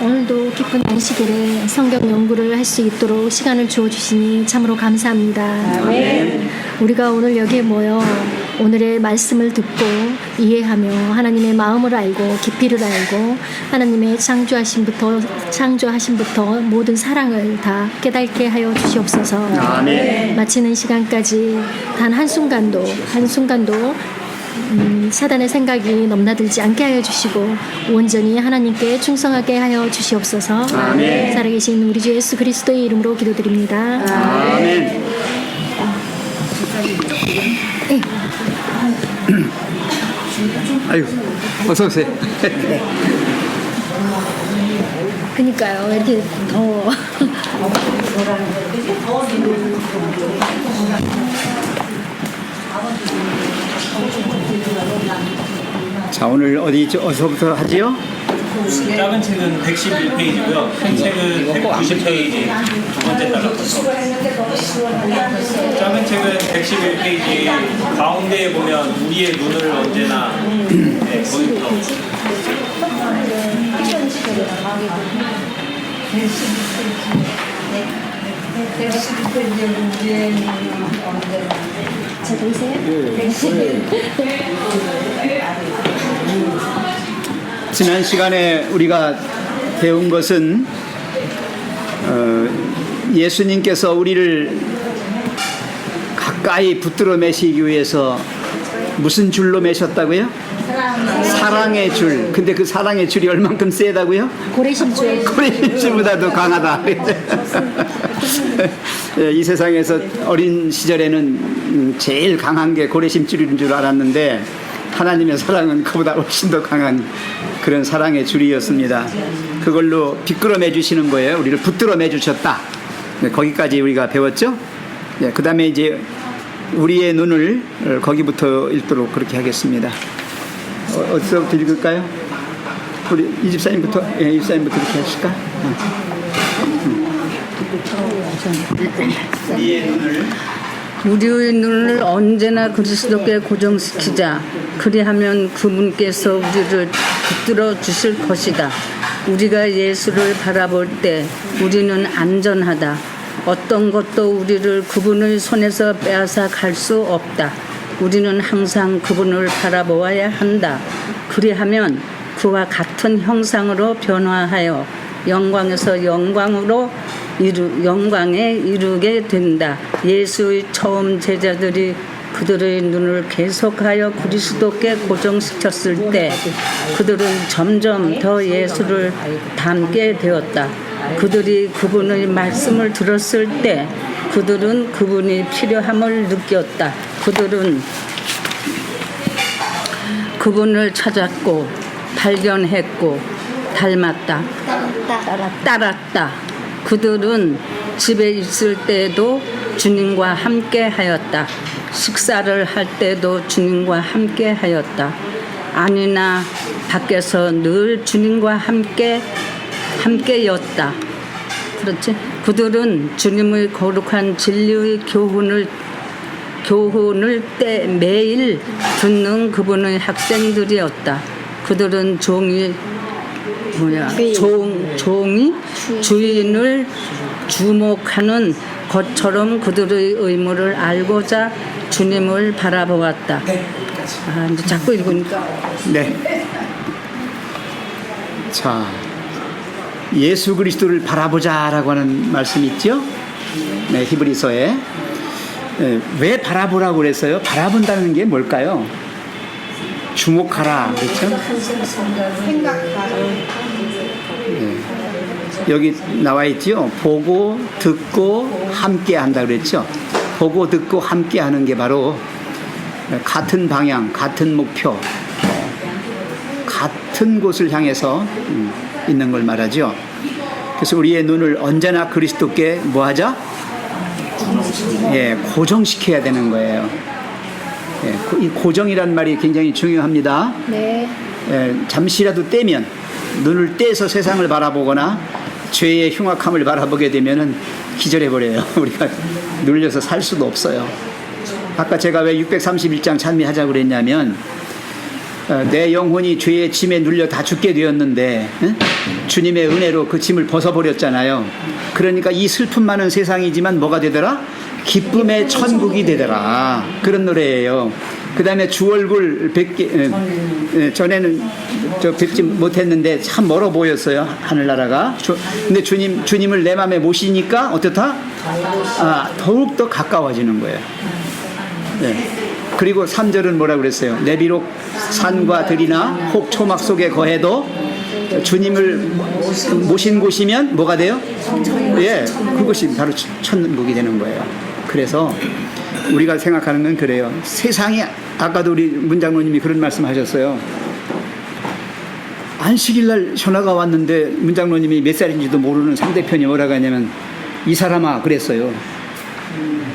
오늘도 기쁜 안식일에 성경 연구를 할 수 있도록 시간을 주어주시니 참으로 감사합니다. 아멘. 우리가 오늘 여기에 모여 오늘의 말씀을 듣고 이해하며 하나님의 마음을 알고 깊이를 알고 하나님의 창조하심부터 모든 사랑을 다 깨닫게 하여 주시옵소서. 아멘. 마치는 시간까지 단 한순간도 사단의 생각이 넘나들지 않게 하여 주시고 온전히 하나님께 충성하게 하여 주시옵소서. 아멘. 살아계신 우리 주 예수 그리스도의 이름으로 기도드립니다. 아멘. 네. 아유, 어서 오세요. 그니까요. 왜 이렇게 더워. 자, 오늘 어디서부터 하지요? 작은 책은 111페이지고요. 큰 책은 190페이지 두 번째 달라붙어서. 작은 책은 111페이지 가운데에 보면 우리의 눈을 언제나 거기부터. 자, 보이세요? 지난 시간에 우리가 배운 것은 예수님께서 우리를 가까이 붙들어 매시기 위해서 무슨 줄로 매셨다고요? 사랑의 줄. 근데 그 사랑의 줄이 얼만큼 세다고요? 고래심줄. 고래심줄보다도 강하다. 이 세상에서 어린 시절에는 제일 강한 게 고래심줄인 줄 알았는데 하나님의 사랑은 그보다 훨씬 더 강한 그런 사랑의 줄이었습니다. 그걸로 비끄러 매주시는 거예요. 우리를 붙들어 매주셨다. 거기까지 우리가 배웠죠. 그 다음에 이제 우리의 눈을 거기부터 읽도록 그렇게 하겠습니다. 어디서부터 읽을까요? 우리 이집사님부터 이집사님부터 이렇게 하실까? 우리의 눈을 언제나 그리스도께 고정시키자. 그리하면 그분께서 우리를 붙들어 주실 것이다. 우리가 예수를 바라볼 때 우리는 안전하다. 어떤 것도 우리를 그분의 손에서 빼앗아 갈 수 없다. 우리는 항상 그분을 바라보아야 한다. 그리하면 그와 같은 형상으로 변화하여 영광에서 영광에 이르게 된다. 예수의 처음 제자들이 그들의 눈을 계속하여 그리스도께 고정시켰을 때 그들은 점점 더 예수를 닮게 되었다. 그들이 그분의 말씀을 들었을 때 그들은 그분이 필요함을 느꼈다. 그들은 그분을 찾았고 발견했고 닮았다. 따랐다. 그들은 집에 있을 때에도 주님과 함께 하였다. 식사를 할 때도 주님과 함께 하였다. 안이나 밖에서 늘 주님과 함께였다. 그렇지? 그들은 주님의 거룩한 진리의 교훈을 매일 듣는 그분의 학생들이었다. 그들은 종이 주인을 주목하는 것처럼 그들의 의무를 알고자 주님을 바라보았다. 이제 자꾸 읽으니까. 네. 자, 예수 그리스도를 바라보자라고 하는 말씀이 있죠? 네, 히브리서에. 왜 바라보라고 그랬어요? 바라본다는 게 뭘까요? 주목하라, 그렇죠? 네. 여기 나와 있죠? 보고, 듣고, 함께 한다 그랬죠? 보고, 듣고, 함께 하는 게 바로 같은 방향, 같은 목표, 같은 곳을 향해서 있는 걸 말하죠. 그래서 우리의 눈을 언제나 그리스도께 뭐 하죠? 고정시켜야 되는 거예요. 이 고정이란 말이 굉장히 중요합니다. 네. 잠시라도 떼면 눈을 떼서 세상을 바라보거나 죄의 흉악함을 바라보게 되면은 기절해버려요. 우리가 눌려서 살 수도 없어요. 아까 제가 왜 631장 찬미하자고 그랬냐면 내 영혼이 죄의 짐에 눌려 다 죽게 되었는데 주님의 은혜로 그 짐을 벗어버렸잖아요. 그러니까 이 슬픔 많은 세상이지만 뭐가 되더라? 기쁨의 천국이 되더라. 그런 노래예요. 그 다음에 주 얼굴 전에는 뵙지 못했는데 참 멀어 보였어요. 하늘나라가. 근데 주님을 내 마음에 모시니까 어떻다? 더욱더 가까워지는 거예요. 네. 그리고 3절은 뭐라 그랬어요? 내 비록 산과 들이나 혹 초막 속에 거해도 주님을 모신 곳이면 뭐가 돼요? 예, 그것이 바로 천국이 되는 거예요. 그래서 우리가 생각하는 건 그래요. 세상에, 아까도 우리 문장로님이 그런 말씀 하셨어요. 안식일날 전화가 왔는데 문장로님이 몇 살인지도 모르는 상대편이 뭐라고 하냐면 이 사람아 그랬어요.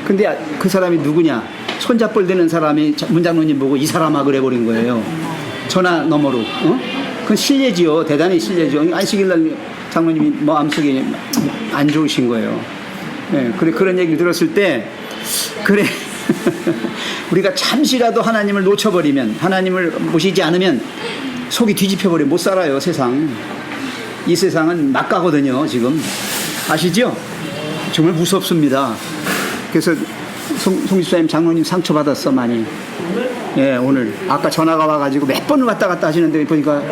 근데 그 사람이 누구냐? 손잡벌 되는 사람이 문장로님 보고 이 사람아 그래버린 거예요. 전화 너머로. 그건 실례지요. 대단히 실례죠. 안식일날 장로님이 마음속에 안 좋으신 거예요. 네, 그런 얘기를 들었을 때 그래 우리가 잠시라도 하나님을 놓쳐버리면, 하나님을 모시지 않으면 속이 뒤집혀버리면 못 살아요. 세상, 이 세상은 막가거든요. 지금 아시죠? 정말 무섭습니다. 그래서 송집사님 장로님 상처받았어 많이. 예, 오늘 아까 전화가 와가지고 몇 번을 왔다 갔다 하시는데 보니까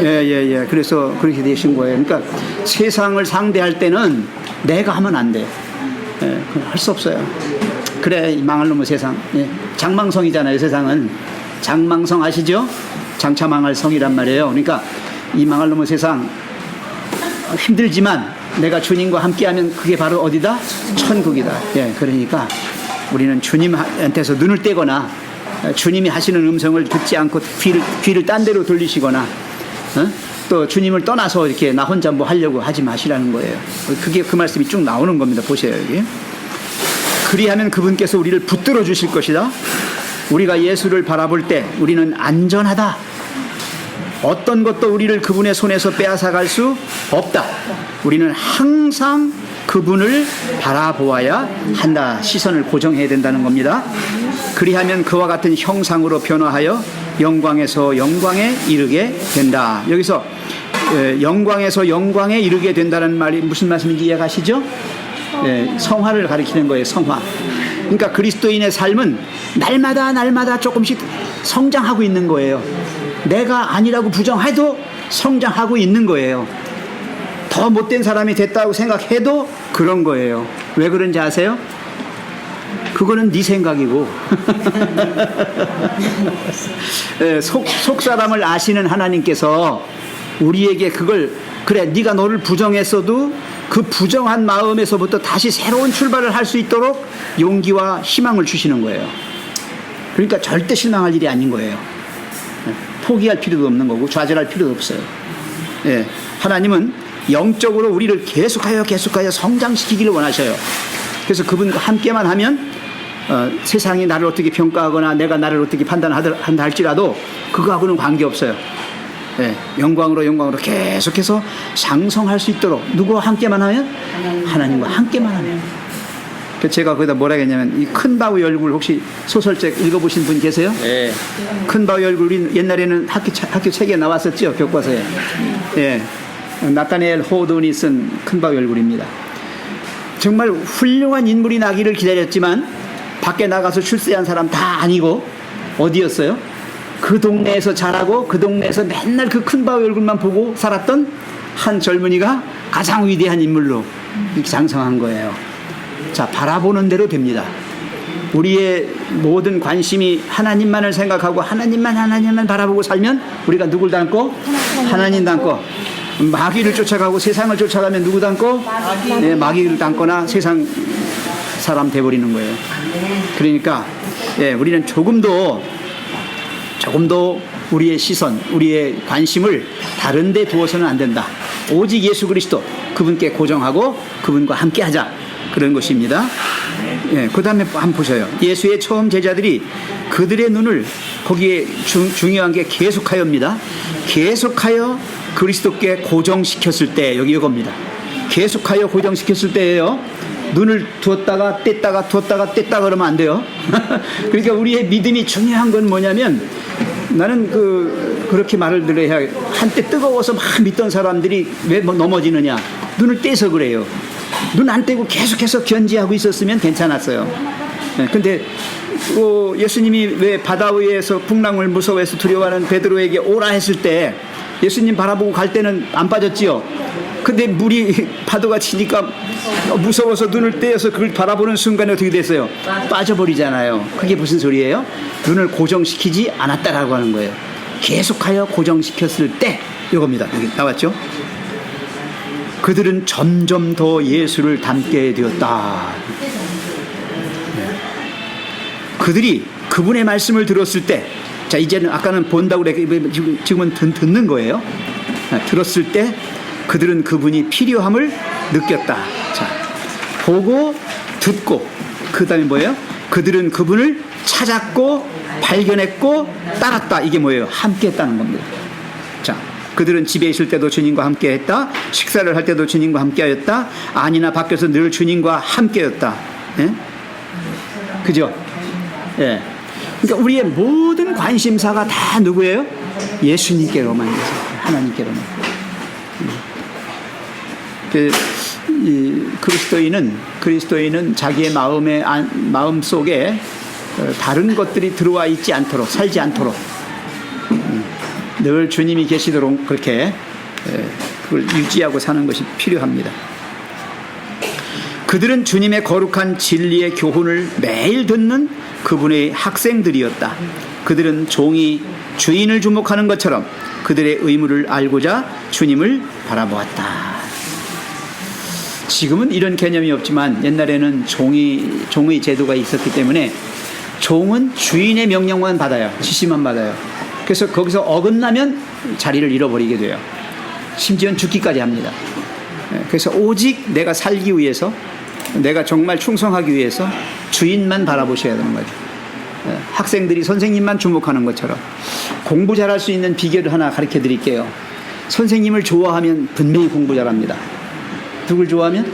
예. 그래서 그렇게 되신 거예요. 그러니까 세상을 상대할 때는 내가 하면 안 돼. 예, 할 수 없어요. 그래, 이 망할 놈의 세상. 예, 장망성이잖아요. 세상은 장망성 아시죠? 장차 망할 성이란 말이에요. 그러니까 이 망할 놈의 세상 힘들지만 내가 주님과 함께하면 그게 바로 어디다? 천국이다. 예, 그러니까 우리는 주님한테서 눈을 떼거나 주님이 하시는 음성을 듣지 않고 귀를 딴 데로 돌리시거나 또 주님을 떠나서 이렇게 나 혼자 뭐 하려고 하지 마시라는 거예요. 그게 그 말씀이 쭉 나오는 겁니다. 보세요, 여기. 그리하면 그분께서 우리를 붙들어 주실 것이다. 우리가 예수를 바라볼 때 우리는 안전하다. 어떤 것도 우리를 그분의 손에서 빼앗아갈 수 없다. 우리는 항상 그분을 바라보아야 한다. 시선을 고정해야 된다는 겁니다. 그리하면 그와 같은 형상으로 변화하여 영광에서 영광에 이르게 된다. 여기서 영광에서 영광에 이르게 된다는 말이 무슨 말씀인지 이해가시죠? 성화를 가리키는 거예요. 성화. 그러니까 그리스도인의 삶은 날마다 조금씩 성장하고 있는 거예요. 내가 아니라고 부정해도 성장하고 있는 거예요. 더 못된 사람이 됐다고 생각해도 그런 거예요. 왜 그런지 아세요? 그거는 네 생각이고 속 사람을 아시는 하나님께서 우리에게 그걸, 그래 네가 너를 부정했어도 그 부정한 마음에서부터 다시 새로운 출발을 할 수 있도록 용기와 희망을 주시는 거예요. 그러니까 절대 실망할 일이 아닌 거예요. 포기할 필요도 없는 거고 좌절할 필요도 없어요. 예, 하나님은 영적으로 우리를 계속하여 성장시키기를 원하셔요. 그래서 그분과 함께만 하면 세상이 나를 어떻게 평가하거나 내가 나를 어떻게 판단한다 할지라도 그거하고는 관계없어요. 예, 영광으로 계속해서 장성할 수 있도록 누구와 함께만 하면? 하나님과 함께만 하면. 제가 거기다 뭐라 했냐면 이 큰 바위 얼굴 혹시 소설책 읽어보신 분 계세요? 네. 큰 바위 얼굴이 옛날에는 학교 책에 나왔었죠, 교과서에. 예, 나타네엘 호돈이 쓴 큰 바위 얼굴입니다. 정말 훌륭한 인물이 나기를 기다렸지만 밖에 나가서 출세한 사람 다 아니고 어디였어요? 그 동네에서 자라고 그 동네에서 맨날 그 큰 바위 얼굴만 보고 살았던 한 젊은이가 가장 위대한 인물로 이렇게 장성한 거예요. 자, 바라보는 대로 됩니다. 우리의 모든 관심이 하나님만을 생각하고 하나님만 바라보고 살면 우리가 누굴 닮고? 하나님 닮고. 마귀를 쫓아가고 세상을 쫓아가면 누구 닮고? 네, 마귀를 닮거나 세상 사람 돼버리는 거예요. 그러니까 우리는 조금도 우리의 시선, 우리의 관심을 다른 데 두어서는 안 된다. 오직 예수 그리스도 그분께 고정하고 그분과 함께하자. 그런 것입니다. 그 다음에 한번 보셔요. 예수의 처음 제자들이 그들의 눈을 거기에 중요한 게 계속하여입니다. 계속하여 그리스도께 고정시켰을 때, 여기 이겁니다. 계속하여 고정시켰을 때예요. 눈을 두었다가 뗐다가 그러면 안 돼요. 그러니까 우리의 믿음이 중요한 건 뭐냐면 나는 그렇게 말을 들어야 한때 뜨거워서 막 믿던 사람들이 왜 넘어지느냐? 눈을 떼서 그래요. 눈 안 떼고 계속해서 견지하고 있었으면 괜찮았어요. 근데 예수님이 왜 바다 위에서 풍랑을 무서워해서 두려워하는 베드로에게 오라 했을 때 예수님 바라보고 갈 때는 안 빠졌지요. 근데 물이 파도가 치니까 무서워서 눈을 떼어서 그걸 바라보는 순간에 어떻게 됐어요? 빠져버리잖아요. 그게 무슨 소리예요? 눈을 고정시키지 않았다라고 하는 거예요. 계속하여 고정시켰을 때 이겁니다. 여기 나왔죠? 그들은 점점 더 예수를 닮게 되었다. 그들이 그분의 말씀을 들었을 때, 자 이제는 아까는 본다고 그랬는데 지금은 듣는 거예요. 들었을 때 그들은 그분이 필요함을 느꼈다. 자, 보고 듣고 그 다음에 뭐예요? 그들은 그분을 찾았고 발견했고 따랐다. 이게 뭐예요? 함께 했다는 겁니다. 자, 그들은 집에 있을 때도 주님과 함께 했다. 식사를 할 때도 주님과 함께 하였다. 안이나 밖에서 늘 주님과 함께 였다. 예? 그죠? 예. 그러니까 우리의 모든 관심사가 다 누구예요? 예수님께로만 있어요. 하나님께로만. 그리스도인은 자기의 마음 속에 다른 것들이 들어와 있지 않도록, 살지 않도록 늘 주님이 계시도록 그렇게 그걸 유지하고 사는 것이 필요합니다. 그들은 주님의 거룩한 진리의 교훈을 매일 듣는 그분의 학생들이었다. 그들은 종이 주인을 주목하는 것처럼 그들의 의무를 알고자 주님을 바라보았다. 지금은 이런 개념이 없지만 옛날에는 종의 제도가 있었기 때문에 종은 주인의 명령만 받아요. 지시만 받아요. 그래서 거기서 어긋나면 자리를 잃어버리게 돼요. 심지어는 죽기까지 합니다. 그래서 오직 내가 살기 위해서, 내가 정말 충성하기 위해서 주인만 바라보셔야 되는 거죠. 학생들이 선생님만 주목하는 것처럼. 공부 잘할 수 있는 비결을 하나 가르쳐 드릴게요. 선생님을 좋아하면 분명히 공부 잘합니다. 누굴 좋아하면?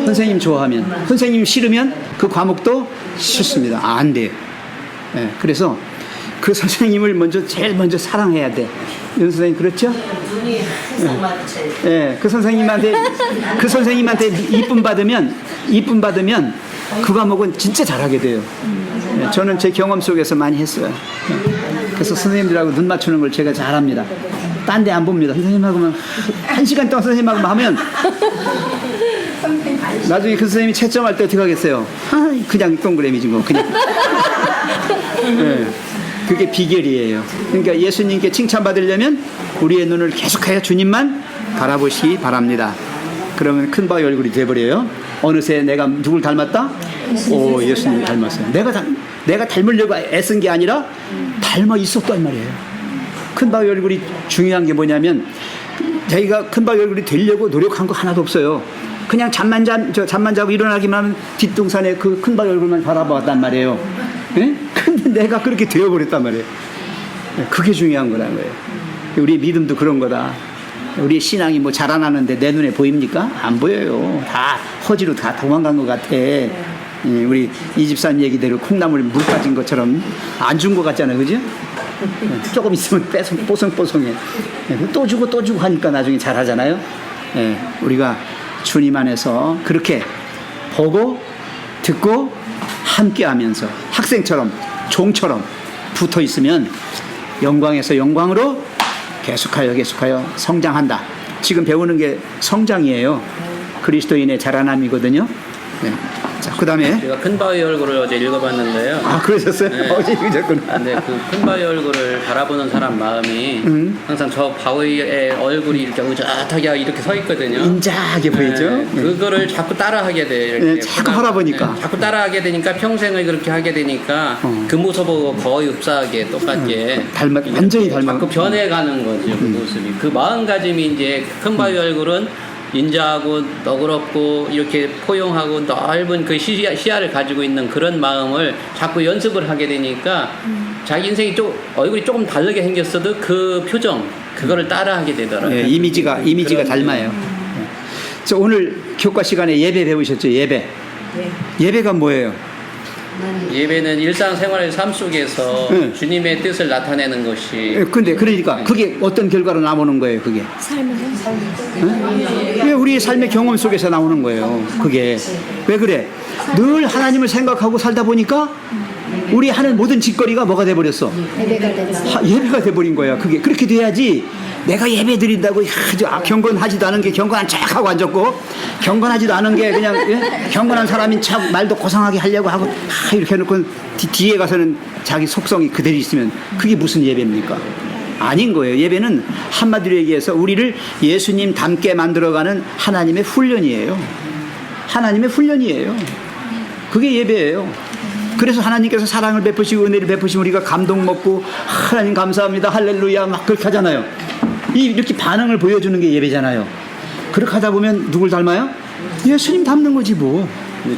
선생님 좋아하면. 선생님 싫으면 그 과목도 싫습니다. 안 돼요. 그래서 그 선생님을 제일 먼저 사랑해야 돼. 윤 선생님 그렇죠? 그 선생님한테 이쁨 받으면 그 과목은 진짜 잘하게 돼요. 저는 제 경험 속에서 많이 했어요. 그래서 선생님들하고 눈 맞추는 걸 제가 잘합니다. 딴 데 안 봅니다. 선생님하고만 1시간 동안 선생님하고만 하면 나중에 그 선생님이 채점할 때 어떻게 하겠어요? 그냥 동그라미지 뭐 그냥. 그게 비결이에요. 그러니까 예수님께 칭찬받으려면 우리의 눈을 계속하여 주님만 바라보시기 바랍니다. 그러면 큰 바위 얼굴이 돼버려요. 어느새 내가 누굴 닮았다? 예수님 닮았어요. 내가 닮으려고 애쓴 게 아니라 닮아 있었단 말이에요. 큰 바위 얼굴이 중요한 게 뭐냐면 자기가 큰 바위 얼굴이 되려고 노력한 거 하나도 없어요. 그냥 잠만 자고 일어나기만 하면 뒷동산에 그 큰 바위 얼굴만 바라봤단 말이에요. 근데 내가 그렇게 되어버렸단 말이에요. 그게 중요한 거라는 거예요. 우리 믿음도 그런 거다. 우리 신앙이 뭐 자라나는데 내 눈에 보입니까? 안 보여요. 다 허지로 다 도망간 것 같아. 우리 이 집사님 얘기대로 콩나물 물 빠진 것처럼 안 준 것 같잖아요. 그죠? 조금 있으면 뽀송뽀송해. 또 주고 하니까 나중에 잘하잖아요. 우리가 주님 안에서 그렇게 보고 듣고 함께 하면서 학생처럼 종처럼 붙어 있으면 영광에서 영광으로 계속하여 성장한다. 지금 배우는 게 성장이에요. 그리스도인의 자라남이거든요. 자, 그 다음에 제가 큰 바위 얼굴을 어제 읽어봤는데요. 그러셨어요? 네. 어제 읽으셨구나. 근데 그 큰 바위 얼굴을 바라보는 사람 마음이 항상 저 바위의 얼굴이 이렇게 의젓하게 이렇게 서 있거든요. 인자하게 보이죠? 그거를 자꾸 따라하게 돼요. 이렇게 자꾸 바라보니까. 자꾸 따라하게 되니까 평생을 그렇게 하게 되니까 그 모습하고 거의 흡사하게 똑같게 완전히 닮아. 자꾸 변해가는 거죠. 그 모습이. 그 마음가짐이 이제 큰 바위 얼굴은 인자하고 너그럽고 이렇게 포용하고 넓은 그 시야를 가지고 있는 그런 마음을 자꾸 연습을 하게 되니까 자기 인생이 얼굴이 조금 다르게 생겼어도 그 표정 그거를 따라하게 되더라고요. 이미지가 닮아요. 저 오늘 교과 시간에 예배 배우셨죠? 예배. 예배가 뭐예요? 예배는 일상생활의 삶 속에서 네. 주님의 뜻을 나타내는 것이 예, 근데 그러니까 그게 어떤 결과로 나오는 거예요, 그게? 삶은 왜 우리의 삶의 경험 속에서 나오는 거예요, 그게. 왜 그래? 늘 하나님을 생각하고 살다 보니까 우리 하는 모든 짓거리가 뭐가 돼버렸어? 예배가 되는 예배가 돼버린 거야. 그게 그렇게 돼야지. 내가 예배 드린다고 아주 경건하지도 않은 게 경건한 척하고 앉았고, 경건하지도 않은 게 그냥 경건한 사람인 척 말도 고상하게 하려고 하고 이렇게 해놓고 뒤에 가서는 자기 속성이 그대로 있으면 그게 무슨 예배입니까? 아닌 거예요. 예배는 한마디로 얘기해서 우리를 예수님 닮게 만들어가는 하나님의 훈련이에요. 하나님의 훈련이에요. 그게 예배예요. 그래서 하나님께서 사랑을 베푸시고 은혜를 베푸시면 우리가 감동 먹고 하나님 감사합니다 할렐루야 막 그렇게 하잖아요. 이렇게 반응을 보여주는 게 예배잖아요. 그렇게 하다 보면 누굴 닮아요? 예수님 닮는 거지 뭐.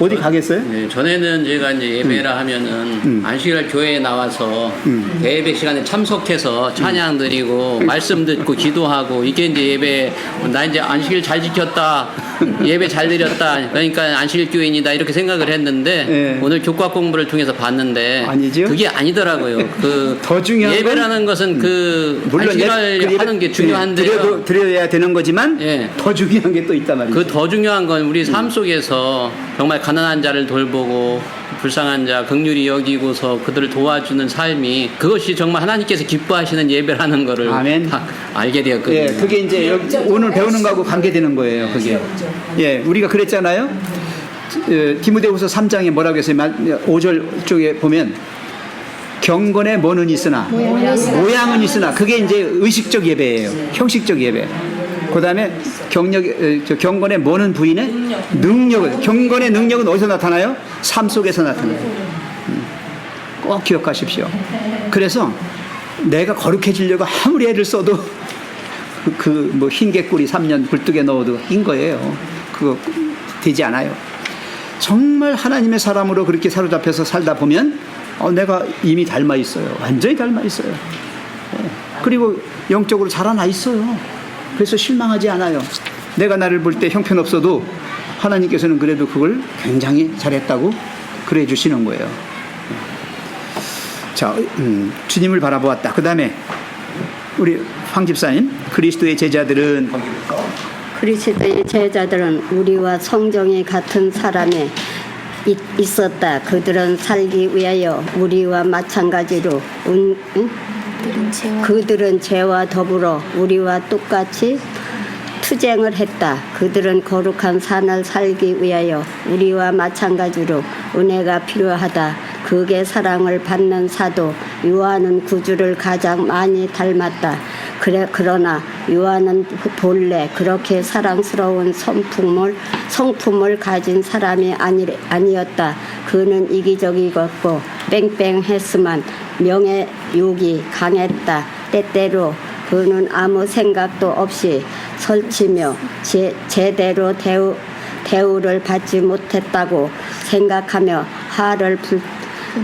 어디 가겠어요? 네, 전에는 제가 이제 예배라 하면은 안식일 교회에 나와서 대예배 시간에 참석해서 찬양 드리고 말씀 듣고 기도하고 이게 이제 예배, 나 이제 안식일 잘 지켰다, 예배 잘 드렸다, 그러니까 안식일 교인이다 이렇게 생각을 했는데 네. 오늘 교과 공부를 통해서 봤는데 아니죠? 그게 아니더라고요. 그 더 중요한 예배라는 것은 그 안식일 하는 게 중요한데요. 드려야 되는 거지만 예. 더 중요한 게 또 있단 말이에요. 그 더 중요한 건 우리 삶 속에서 정말 가난한 자를 돌보고 불쌍한 자 긍휼히 여기고서 그들을 도와주는 삶이 그것이 정말 하나님께서 기뻐하시는 예배라는 거를 아멘. 다 알게 되었거든요. 예, 그게 이제 여기 오늘 배우는 거하고 관계되는 거예요. 그게. 예, 우리가 그랬잖아요. 디모데후서 3장에 뭐라고 했어요? 5절 쪽에 보면 경건에 뭐는 있으나 모양은 있으나 그게 이제 의식적 예배예요. 형식적 예배. 그다음에 경건의 뭐는 부인의 능력을. 경건의 능력은 어디서 나타나요? 삶 속에서 나타나요. 꼭 기억하십시오. 그래서 내가 거룩해지려고 아무리 애를 써도 그 뭐 흰개꿀이 3년 굴뚝에 넣어도 인 거예요. 그거 되지 않아요. 정말 하나님의 사람으로 그렇게 사로잡혀서 살다 보면 내가 이미 닮아 있어요. 완전히 닮아 있어요. 그리고 영적으로 자라나 있어요. 그래서 실망하지 않아요. 내가 나를 볼 때 형편없어도 하나님께서는 그래도 그걸 굉장히 잘했다고 그래 주시는 거예요. 자, 주님을 바라보았다. 그 다음에 우리 황 집사님, 그리스도의 제자들은 그리스도의 제자들은 우리와 성정이 같은 사람에 있었다. 그들은 살기 위하여 우리와 마찬가지로 그들은 죄와 더불어 우리와 똑같이 투쟁을 했다. 그들은 거룩한 산을 살기 위하여 우리와 마찬가지로 은혜가 필요하다. 그게 사랑을 받는 사도 요한은 구주를 가장 많이 닮았다. 그러나 요한은 본래 그렇게 사랑스러운 성품을 가진 사람이 아니었다. 그는 이기적이었고 뺑뺑했으만 명예욕이 강했다. 때때로 그는 아무 생각도 없이 설치며 제대로 대우를 받지 못했다고 생각하며 화를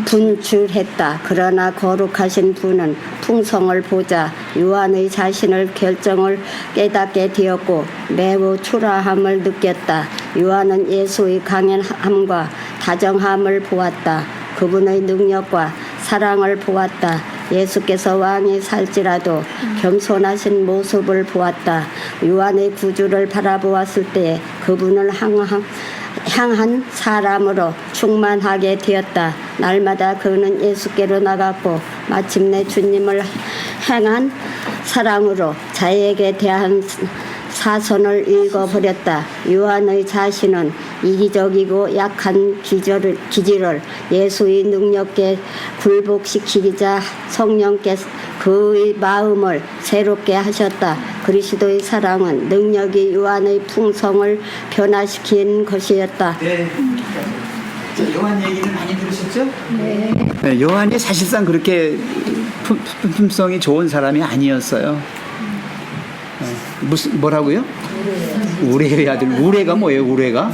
분출했다. 그러나 거룩하신 분은 풍성을 보자 요한의 자신을 결정을 깨닫게 되었고 매우 초라함을 느꼈다. 요한은 예수의 강인함과 다정함을 보았다. 그분의 능력과 사랑을 보았다. 예수께서 왕이 살지라도 겸손하신 모습을 보았다. 요한의 구주를 바라보았을 때 그분을 향한 사람으로 충만하게 되었다. 날마다 그는 예수께로 나갔고 마침내 주님을 향한 사랑으로 자에게 대한 사선을 읽어버렸다. 요한의 자신은 이기적이고 약한 기질을 예수의 능력께 굴복시키자 성령께서 그의 마음을 새롭게 하셨다. 그리스도의 사랑은 능력이 요한의 풍성을 변화시킨 것이었다. 네. 요한 얘기는 많이 들으셨죠? 네. 요한이 사실상 그렇게 품성이 좋은 사람이 아니었어요. 뭐라고요? 우레의 아들. 우레가 뭐예요? 우레가?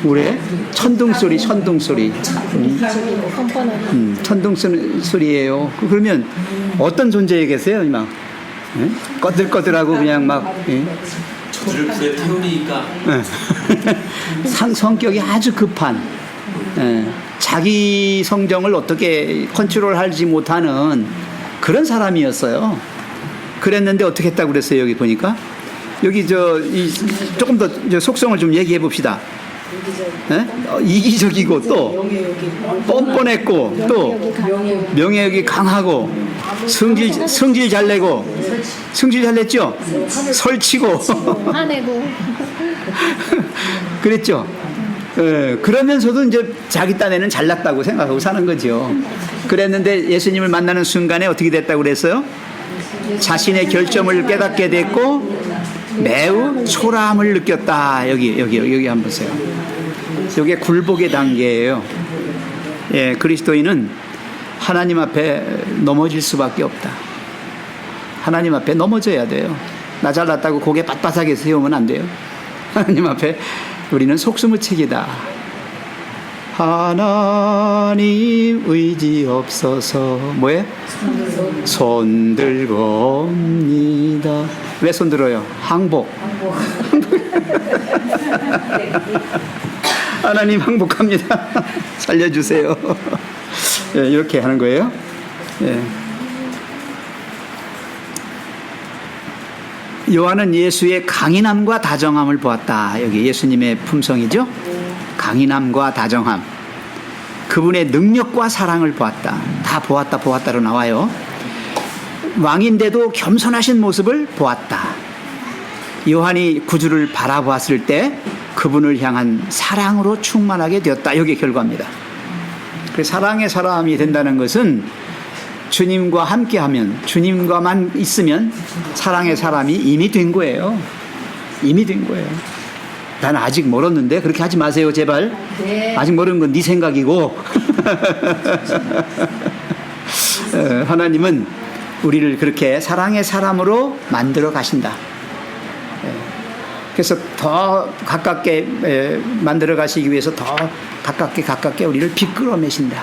우레? 천둥소리. 천둥소리예요. 그러면 어떤 존재이겠어요? 막 꺼들꺼들하고 그냥 막 저를 불에 태우니까 성격이 아주 급한 자기 성정을 어떻게 컨트롤하지 못하는 그런 사람이었어요. 그랬는데 어떻게 했다고 그랬어요? 여기 보니까 여기 조금 더 속성을 좀 얘기해 봅시다. 이기적이고 또 뻔뻔했고 또 명예욕이 강하고 성질 잘 내고 성질 잘 냈죠? 설치고 화내고 그랬죠. 그러면서도 이제 자기 딴에는 잘났다고 생각하고 사는 거죠. 그랬는데 예수님을 만나는 순간에 어떻게 됐다고 그랬어요? 자신의 결점을 깨닫게 됐고 매우 초라함을 느꼈다. 여기 한번 보세요. 이게 굴복의 단계예요. 예, 그리스도인은 하나님 앞에 넘어질 수밖에 없다. 하나님 앞에 넘어져야 돼요. 나 잘났다고 고개 빳빳하게 세우면 안 돼요. 하나님 앞에 우리는 속수무책이다. 하나님 의지 없어서 뭐예요? 손 들고 옵니다. 왜 손 들어요? 항복. 하나님 항복합니다. 살려주세요. 예, 이렇게 하는 거예요. 예. 요한은 예수의 강인함과 다정함을 보았다. 여기 예수님의 품성이죠. 강인함과 다정함. 그분의 능력과 사랑을 보았다. 다 보았다로 나와요. 왕인데도 겸손하신 모습을 보았다. 요한이 구주를 바라보았을 때 그분을 향한 사랑으로 충만하게 되었다. 여기 결과입니다. 사랑의 사람이 된다는 것은 주님과 함께하면, 주님과만 있으면 사랑의 사람이 이미 된 거예요. 이미 된 거예요. 난 아직 멀었는데 그렇게 하지 마세요, 제발. 네. 아직 멀은 건 네 생각이고. 하나님은 우리를 그렇게 사랑의 사람으로 만들어 가신다. 그래서 더 가깝게 만들어 가시기 위해서 더 가깝게 우리를 비끄러 매신다.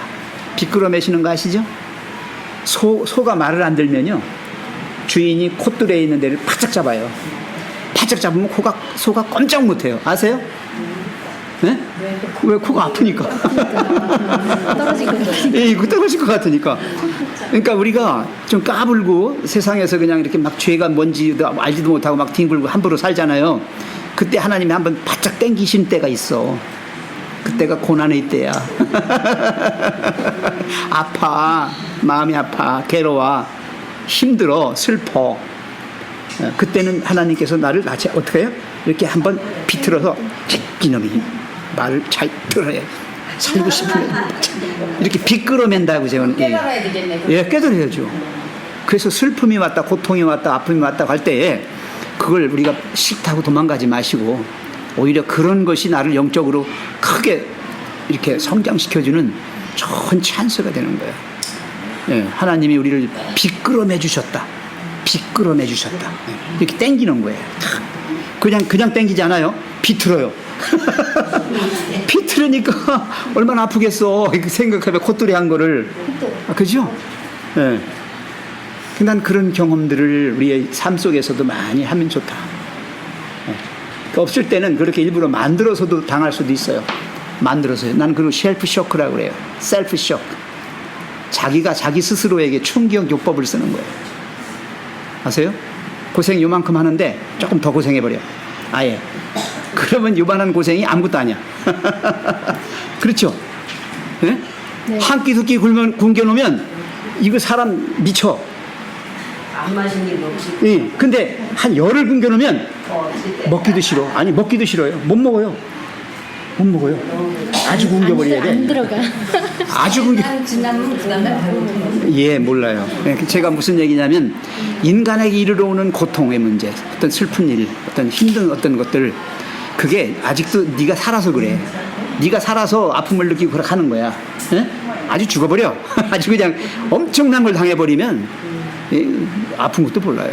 비끄러 매시는 거 아시죠? 소가 말을 안 들면요, 주인이 콧줄에 있는 데를 바짝 잡아요. 바짝 잡으면 소가 꼼짝 못해요. 아세요? 네? 왜? 코가 아프니까. 떨어질 것 같으니까. 그러니까 우리가 좀 까불고 세상에서 그냥 이렇게 막 죄가 뭔지도 알지도 못하고 막 뒹굴고 함부로 살잖아요. 그때 하나님이 한번 바짝 당기신 때가 있어. 그때가 고난의 때야. 아파, 마음이 아파, 괴로워, 힘들어, 슬퍼. 그때는 하나님께서 나를 어떻게 해요? 이렇게 한번 비틀어서 이놈이 말을 잘 들어야 살고 싶으면 이렇게 비끄러맨다고 저는. 깨달아야 되겠네. 예, 깨달아야죠. 그래서 슬픔이 왔다, 고통이 왔다, 아픔이 왔다 할 때에 그걸 우리가 싫다고 도망가지 마시고 오히려 그런 것이 나를 영적으로 크게 이렇게 성장시켜주는 좋은 찬스가 되는 거예요. 예, 하나님이 우리를 비끄러매 주셨다. 비끄러매 주셨다. 이렇게 땡기는 거예요. 그냥 땡기지 않아요. 비틀어요. 비틀으니까 얼마나 아프겠어. 이렇게 생각하면 콧돌이 한 거를. 그죠? 예. 난 그런 경험들을 우리의 삶 속에서도 많이 하면 좋다. 없을 때는 그렇게 일부러 만들어서도 당할 수도 있어요. 만들어서요. 난 그걸 셀프 쇼크라고 그래요. 셀프 쇼크. 자기가 자기 스스로에게 충격 요법을 쓰는 거예요. 아세요? 고생 요만큼 하는데 조금 더 고생해버려. 아예. 그러면 요만한 고생이 아무것도 아니야. 그렇죠? 네? 네. 한 끼 두 끼 굶겨놓으면 이거 사람 미쳐. 안 마신 일 없이. 예. 근데 한 열을 굶겨놓으면 먹기도 싫어. 아니, 먹기도 싫어요. 못 먹어요. 아주 굶겨버려야 돼. 안 들어가. 아주 굶겨. 예, 몰라요. 제가 무슨 얘기냐면 인간에게 이르러 오는 고통의 문제, 어떤 슬픈 일, 어떤 힘든 어떤 것들, 그게 아직도 네가 살아서 그래. 네가 살아서 아픔을 느끼고 그렇게 하는 거야. 예? 아주 죽어버려. 아주 그냥 엄청난 걸 당해버리면 아픈 것도 몰라요.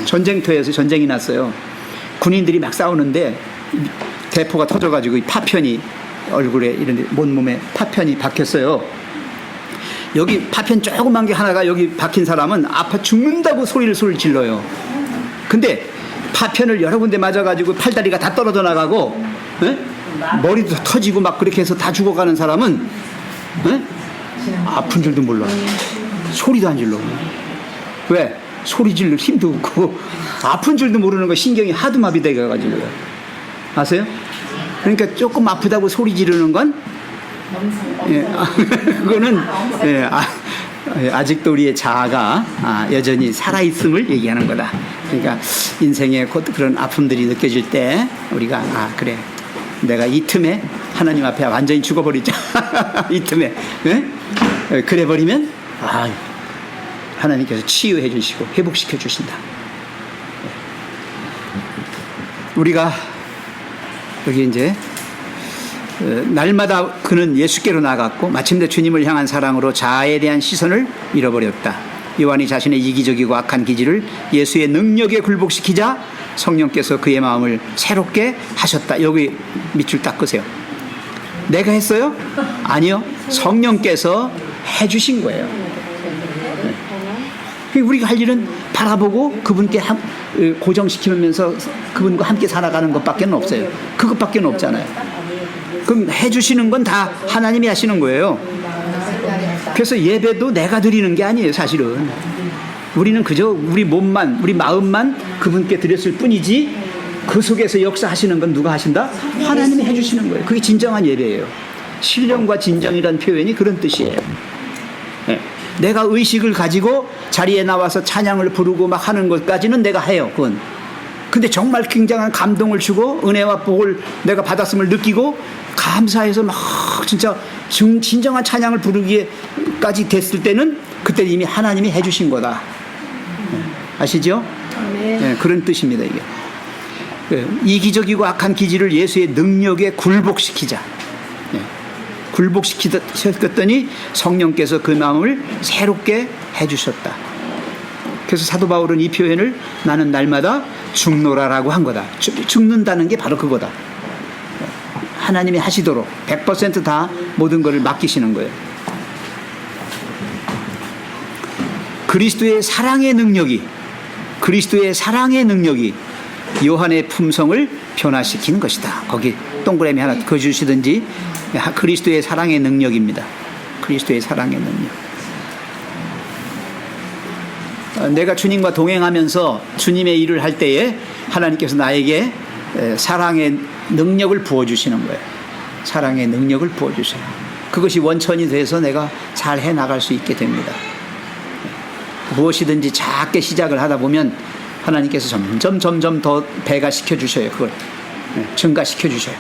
전쟁터에서 전쟁이 났어요. 군인들이 막 싸우는데 대포가 터져가지고 파편이 얼굴에 이런데 온몸에 파편이 박혔어요. 여기 파편 조그만 게 하나가 여기 박힌 사람은 아파 죽는다고 소리를 질러요. 근데 파편을 여러 군데 맞아가지고 팔다리가 다 떨어져 나가고 머리도 터지고 막 그렇게 해서 다 죽어가는 사람은 에? 아픈 줄도 몰라. 소리도 안 질러. 왜? 소리 질러 힘도 없고 아픈 줄도 모르는 거 신경이 하도 마비돼가지고요. 아세요? 그러니까 조금 아프다고 소리 지르는 건 예, 그거는 예, 아직도 우리의 자아가 여전히 살아있음을 얘기하는 거다. 그러니까 인생의 그런 아픔들이 느껴질 때 우리가 그래 내가 이 틈에 하나님 앞에 완전히 죽어버리자. 이 틈에 예? 그래 버리면 하나님께서 치유해 주시고 회복시켜 주신다. 우리가 여기 이제 날마다 그는 예수께로 나갔고 마침내 주님을 향한 사랑으로 자아에 대한 시선을 잃어버렸다. 요한이 자신의 이기적이고 악한 기질을 예수의 능력에 굴복시키자 성령께서 그의 마음을 새롭게 하셨다. 여기 밑줄 딱 끄세요. 내가 했어요? 아니요. 성령께서 해주신 거예요. 우리가 할 일은 바라보고 그분께 고정시키면서 그분과 함께 살아가는 것밖에 없어요. 그것밖에 없잖아요. 그럼 해주시는 건 다 하나님이 하시는 거예요. 그래서 예배도 내가 드리는 게 아니에요, 사실은. 우리는 그저 우리 몸만, 우리 마음만 그분께 드렸을 뿐이지 그 속에서 역사하시는 건 누가 하신다? 하나님이 해주시는 거예요. 그게 진정한 예배예요. 신령과 진정이라는 표현이 그런 뜻이에요. 네. 내가 의식을 가지고 자리에 나와서 찬양을 부르고 막 하는 것까지는 내가 해요, 그건. 근데 정말 굉장한 감동을 주고 은혜와 복을 내가 받았음을 느끼고 감사해서 막 진짜 진정한 찬양을 부르기까지 됐을 때는 그때 이미 하나님이 해주신 거다. 아시죠? 네, 그런 뜻입니다, 이게. 이기적이고 악한 기질을 예수의 능력에 굴복시키자. 네. 굴복시켰더니 성령께서 그 마음을 새롭게 해주셨다. 그래서 사도 바울은 이 표현을 나는 날마다 죽노라라고 한 거다. 죽는다는 게 바로 그거다. 하나님이 하시도록 100% 다 모든 것을 맡기시는 거예요. 그리스도의 사랑의 능력이 요한의 품성을 변화시키는 것이다. 거기 동그라미 하나 그어주시든지 그리스도의 사랑의 능력입니다. 그리스도의 사랑의 능력. 내가 주님과 동행하면서 주님의 일을 할 때에 하나님께서 나에게 사랑의 능력을 부어주시는 거예요. 사랑의 능력을 부어주셔요. 그것이 원천이 돼서 내가 잘 해나갈 수 있게 됩니다. 무엇이든지 작게 시작을 하다 보면 하나님께서 점점 더 배가시켜 주셔요. 그걸 증가시켜 주셔요.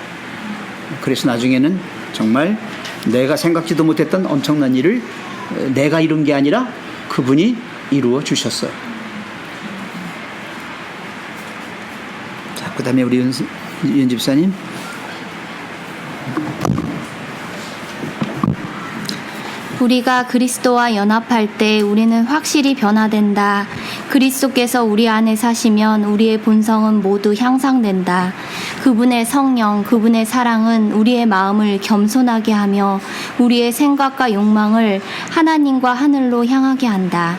그래서 나중에는 정말 내가 생각지도 못했던 엄청난 일을 내가 이룬 게 아니라 그분이 이루어 주셨어요. 자, 그 다음에 우리 윤 집사님. 우리가 그리스도와 연합할 때 우리는 확실히 변화된다. 그리스도께서 우리 안에 사시면 우리의 본성은 모두 향상된다. 그분의 성령, 그분의 사랑은 우리의 마음을 겸손하게 하며 우리의 생각과 욕망을 하나님과 하늘로 향하게 한다.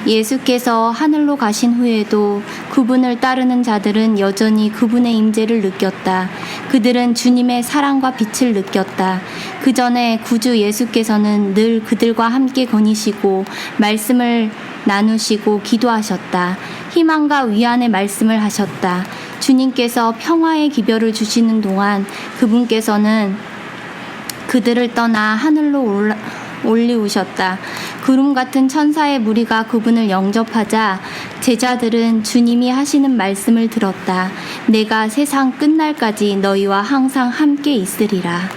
예수께서 하늘로 가신 후에도 그분을 따르는 자들은 여전히 그분의 임재를 느꼈다. 그들은 주님의 사랑과 빛을 느꼈다. 그 전에 구주 예수께서는 늘 그들과 함께 거니시고 말씀을 나누시고 기도하셨다. 희망과 위안의 말씀을 하셨다. 주님께서 평화의 기별을 주시는 동안 그분께서는 그들을 떠나 하늘로 올리우셨다. 구름 같은 천사의 무리가 그분을 영접하자 제자들은 주님이 하시는 말씀을 들었다. 내가 세상 끝날까지 너희와 항상 함께 있으리라.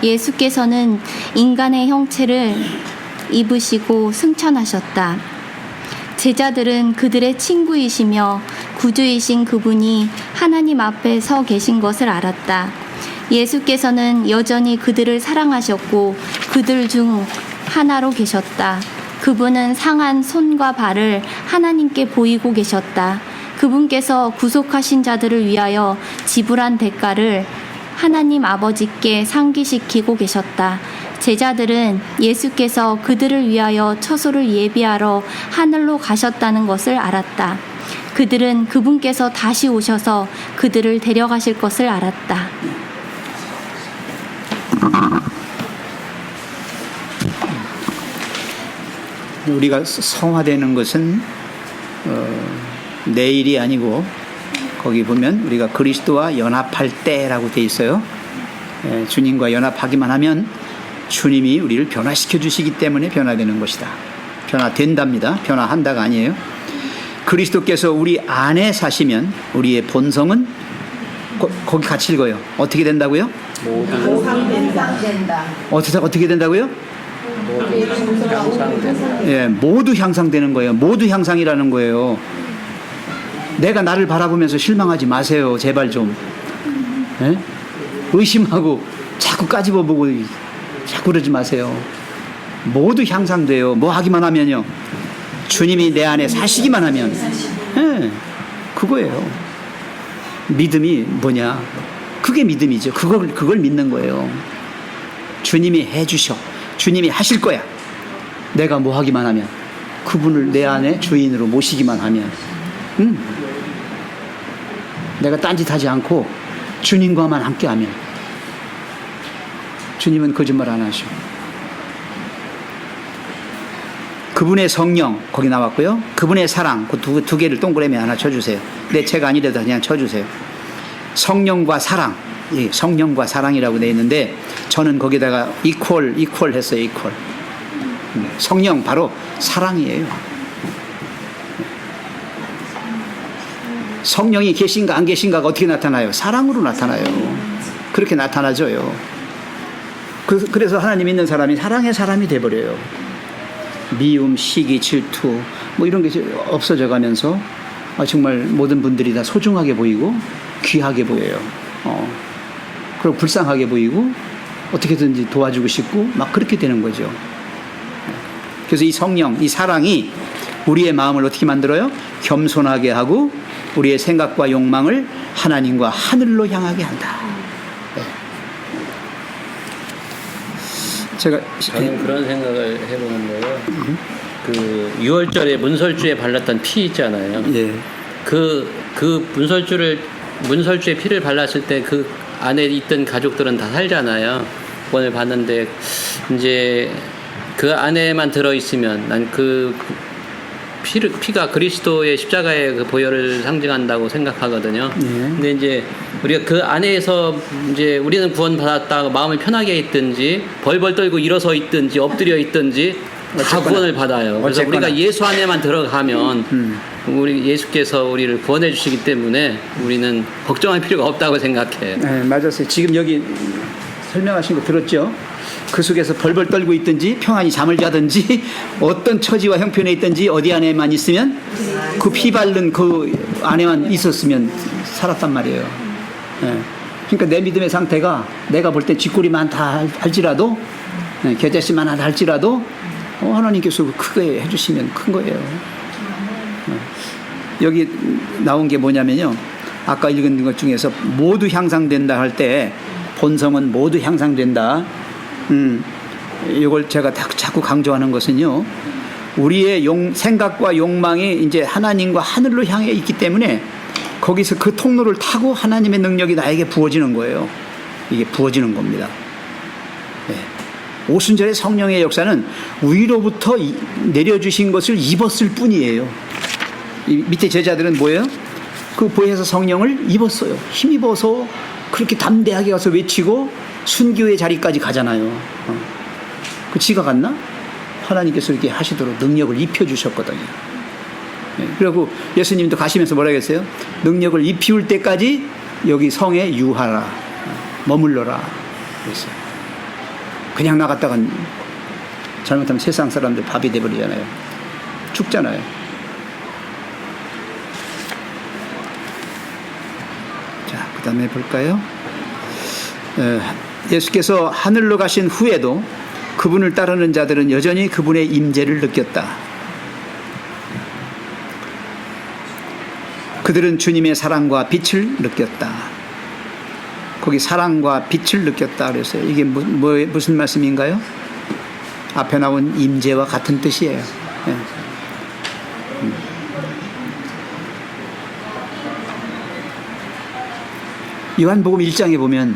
예수께서는 인간의 형체를 입으시고 승천하셨다. 제자들은 그들의 친구이시며 구주이신 그분이 하나님 앞에 서 계신 것을 알았다. 예수께서는 여전히 그들을 사랑하셨고 그들 중 하나로 계셨다. 그분은 상한 손과 발을 하나님께 보이고 계셨다. 그분께서 구속하신 자들을 위하여 지불한 대가를 하나님 아버지께 상기시키고 계셨다. 제자들은 예수께서 그들을 위하여 처소를 예비하러 하늘로 가셨다는 것을 알았다. 그들은 그분께서 다시 오셔서 그들을 데려가실 것을 알았다. 우리가 성화되는 것은 내일이 아니고 거기 보면 우리가 그리스도와 연합할 때라고 돼 있어요. 주님과 연합하기만 하면 주님이 우리를 변화시켜 주시기 때문에 변화되는 것이다. 변화된답니다. 변화한다가 아니에요. 그리스도께서 우리 안에 사시면 우리의 본성은 거기 같이 읽어요. 어떻게 된다고요? 어떻게 된다고요? 예, 모두 향상되는 거예요. 모두 향상이라는 거예요. 내가 나를 바라보면서 실망하지 마세요. 제발 좀. 예? 의심하고 자꾸 까집어보고 자꾸 그러지 마세요. 모두 향상돼요. 뭐 하기만 하면요. 주님이 내 안에 사시기만 하면. 예, 그거예요. 믿음이 뭐냐? 그게 믿음이죠. 그걸 믿는 거예요. 주님이 해주셔. 주님이 하실 거야. 내가 뭐 하기만 하면. 그분을 내 안에 주인으로 모시기만 하면. 내가 딴짓하지 않고 주님과만 함께하면. 주님은 거짓말 안 하셔. 그분의 성령 거기 나왔고요. 그분의 사랑 그 두 개를 동그라미 하나 쳐주세요. 내 책 아니래도 그냥 쳐주세요. 성령과 사랑, 성령과 사랑이라고 돼 있는데 저는 거기다가 이퀄 했어요. 이퀄. 성령 바로 사랑이에요. 성령이 계신가 안 계신가가 어떻게 나타나요? 사랑으로 나타나요. 그렇게 나타나져요. 그래서 하나님 믿는 사람이 사랑의 사람이 돼버려요. 미움, 시기, 질투 뭐 이런 게 없어져 가면서 정말 모든 분들이 다 소중하게 보이고 귀하게 보여요. 그리고 불쌍하게 보이고 어떻게든지 도와주고 싶고 막 그렇게 되는 거죠. 그래서 이 성령, 이 사랑이 우리의 마음을 어떻게 만들어요? 겸손하게 하고 우리의 생각과 욕망을 하나님과 하늘로 향하게 한다. 저는 그런 생각을 해보는 거예요. 그 6월절에 문설주에 발랐던 피 있잖아요. 예. 그 문설주에 피를 발랐을 때 그 안에 있던 가족들은 다 살잖아요. 오늘 봤는데 이제 그 안에만 들어 있으면 난 그 피가 그리스도의 십자가의 그 보혈을 상징한다고 생각하거든요. 근데 이제 우리가 그 안에서 이제 우리는 구원받았다고 마음을 편하게 있든지 벌벌 떨고 일어서 있든지 엎드려 있든지 다 구원을 받아요. 그래서 어쨌거나. 우리가 예수 안에만 들어가면 우리 예수께서 우리를 구원해 주시기 때문에 우리는 걱정할 필요가 없다고 생각해요. 네, 맞았어요. 지금 여기 설명하신 거 들었죠? 그 속에서 벌벌 떨고 있든지 평안히 잠을 자든지 어떤 처지와 형편에 있든지 어디 안에만 있으면 그 피 바른 그 안에만 있었으면 살았단 말이에요. 네. 그러니까 내 믿음의 상태가 내가 볼 때 쥐꼬리만 다 할지라도 겨자씨만 할지라도 하나님께서 크게 해주시면 큰 거예요. 여기 나온 게 뭐냐면요. 아까 읽은 것 중에서 모두 향상된다 할 때 본성은 모두 향상된다. 이걸 제가 자꾸 강조하는 것은요. 우리의 생각과 욕망이 이제 하나님과 하늘로 향해 있기 때문에 거기서 그 통로를 타고 하나님의 능력이 나에게 부어지는 거예요. 이게 부어지는 겁니다. 네. 오순절의 성령의 역사는 위로부터 내려주신 것을 입었을 뿐이에요. 이 밑에 제자들은 뭐예요? 그 보혜사 성령을 입었어요. 힘입어서 그렇게 담대하게 가서 외치고 순교의 자리까지 가잖아요. 그 지가 갔나? 하나님께서 이렇게 하시도록 능력을 입혀주셨거든요. 네. 그리고 예수님도 가시면서 뭐라 했어요? 능력을 입히울 때까지 여기 성에 유하라, 머물러라 그랬어요. 그냥 나갔다간 잘못하면 세상 사람들 밥이 돼버리잖아요. 죽잖아요. 자, 그 다음에 볼까요? 예수께서 하늘로 가신 후에도 그분을 따르는 자들은 여전히 그분의 임재를 느꼈다. 그들은 주님의 사랑과 빛을 느꼈다. 거기 사랑과 빛을 느꼈다 그랬어요. 이게 무슨 말씀인가요? 앞에 나온 임재와 같은 뜻이에요. 요한복음 1장에 보면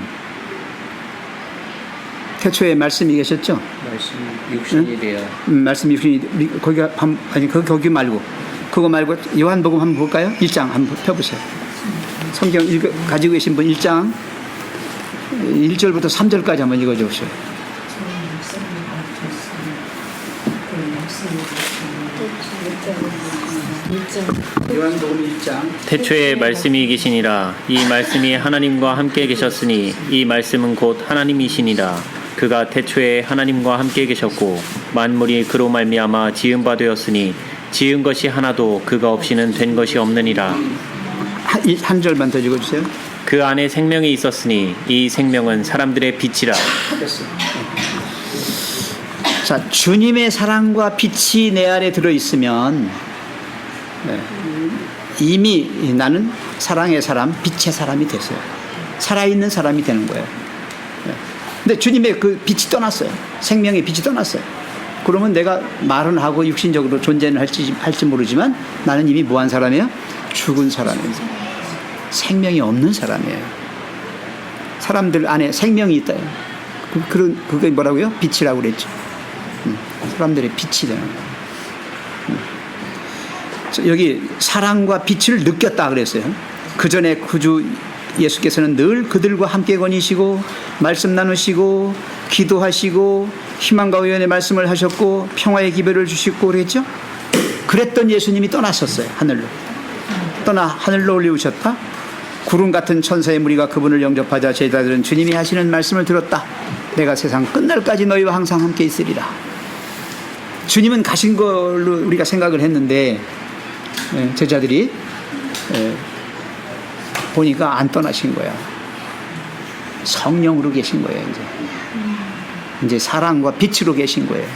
태초에 말씀이 계셨죠? 말씀 육신이 되어 말씀 육신이 거기가 아니 거기 말고 그거 말고 요한복음 한번 볼까요? 1장 한번 펴보세요. 성경 가지고 계신 분 1장 1절부터 3절까지 한번 읽어주세요. 요한복음 1장. 태초에 말씀이 계시니라. 이 말씀이 하나님과 함께 계셨으니 이 말씀은 곧 하나님이시니라. 그가 태초에 하나님과 함께 계셨고 만물이 그로 말미암아 지은 바 되었으니 지은 것이 하나도 그가 없이는 된 것이 없느니라. 한 절만 더 읽어주세요. 그 안에 생명이 있었으니 이 생명은 사람들의 빛이라. 자, 주님의 사랑과 빛이 내 안에 들어있으면 이미 나는 사랑의 사람, 빛의 사람이 됐어요. 살아있는 사람이 되는 거예요. 근데 주님의 그 빛이 떠났어요. 생명의 빛이 떠났어요. 그러면 내가 말은 하고 육신적으로 존재는 할지 모르지만 나는 이미 뭐한 사람이에요? 죽은 사람이에요. 생명이 없는 사람이에요. 사람들 안에 생명이 있다. 그게 뭐라고요? 빛이라고 그랬죠. 사람들의 빛이 되는 거예요. 여기 사랑과 빛을 느꼈다 그랬어요. 그 전에 구주 예수께서는 늘 그들과 함께 거니시고 말씀 나누시고 기도하시고 희망과 의연의 말씀을 하셨고 평화의 기별을 주시고 그랬죠. 그랬던 예수님이 떠나셨어요. 하늘로. 떠나 하늘로 올리우셨다. 구름 같은 천사의 무리가 그분을 영접하자 제자들은 주님이 하시는 말씀을 들었다. 내가 세상 끝날까지 너희와 항상 함께 있으리라. 주님은 가신 걸로 우리가 생각을 했는데 제자들이 보니까 안 떠나신 거야. 성령으로 계신 거예요. 이제 사랑과 빛으로 계신 거예요.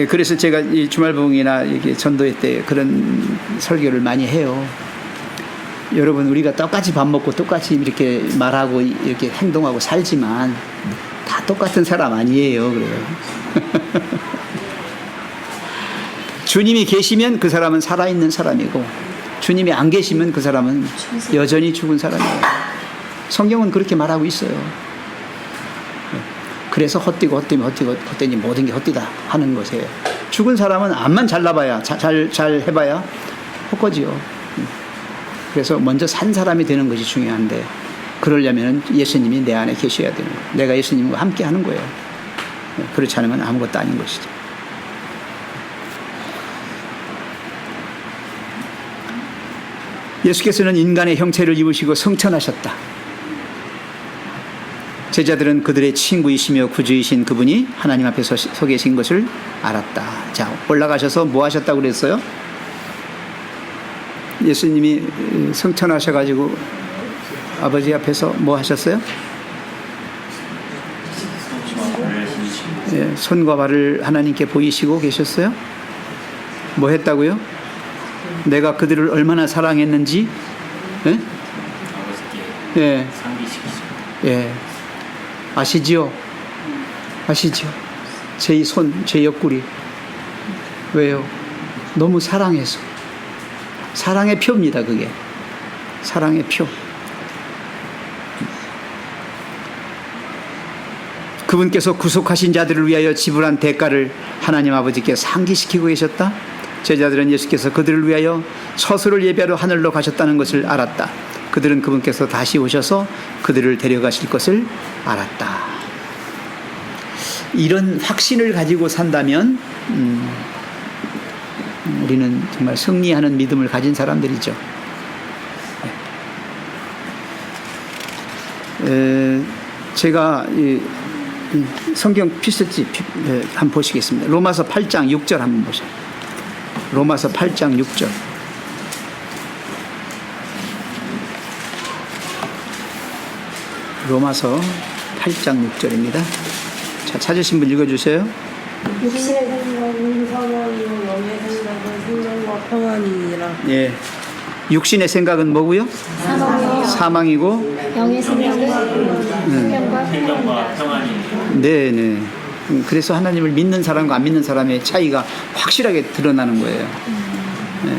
그래서 제가 이 주말봉이나 이게 전도회 때 그런 설교를 많이 해요. 여러분, 우리가 똑같이 밥 먹고 똑같이 이렇게 말하고 이렇게 행동하고 살지만 다 똑같은 사람 아니에요. 그래요. 주님이 계시면 그 사람은 살아있는 사람이고 주님이 안 계시면 그 사람은 여전히 죽은 사람이에요. 성경은 그렇게 말하고 있어요. 그래서 헛되니 모든 게 헛되다 하는 것이에요. 죽은 사람은 암만 잘나봐야 잘 해봐야 헛거지요. 그래서 먼저 산 사람이 되는 것이 중요한데 그러려면 예수님이 내 안에 계셔야 되는 거예요. 내가 예수님과 함께 하는 거예요. 그렇지 않으면 아무것도 아닌 것이죠. 예수께서는 인간의 형체를 입으시고 성천하셨다. 제자들은 그들의 친구이시며 구주이신 그분이 하나님 앞에 서 계신 것을 알았다. 자, 올라가셔서 뭐 하셨다고 그랬어요? 예수님이 성천하셔가지고 아버지 앞에서 뭐 하셨어요? 예, 손과 발을 하나님께 보이시고 계셨어요? 뭐 했다고요? 내가 그들을 얼마나 사랑했는지, 예? 예. 예. 아시지요? 제 손, 제 옆구리. 왜요? 너무 사랑해서. 사랑의 표입니다, 그게. 사랑의 표. 그분께서 구속하신 자들을 위하여 지불한 대가를 하나님 아버지께 상기시키고 계셨다. 제자들은 예수께서 그들을 위하여 처소를 예배하러 하늘로 가셨다는 것을 알았다. 그들은 그분께서 다시 오셔서 그들을 데려가실 것을 알았다. 이런 확신을 가지고 산다면 우리는 정말 승리하는 믿음을 가진 사람들이죠. 제가 성경 필수지 한번 보시겠습니다. 로마서 8장 6절 한번 보세요. 로마서 8장 6절. 로마서 8장 6절입니다. 자, 찾으신 분 읽어주세요. 육신의 생각은 사망이요 영의 생각은 생명과 평안이니라. 예. 육신의 생각은 뭐고요? 사망이고 영의 생명과 평안이. 네네. 그래서 하나님을 믿는 사람과 안 믿는 사람의 차이가 확실하게 드러나는 거예요. 네.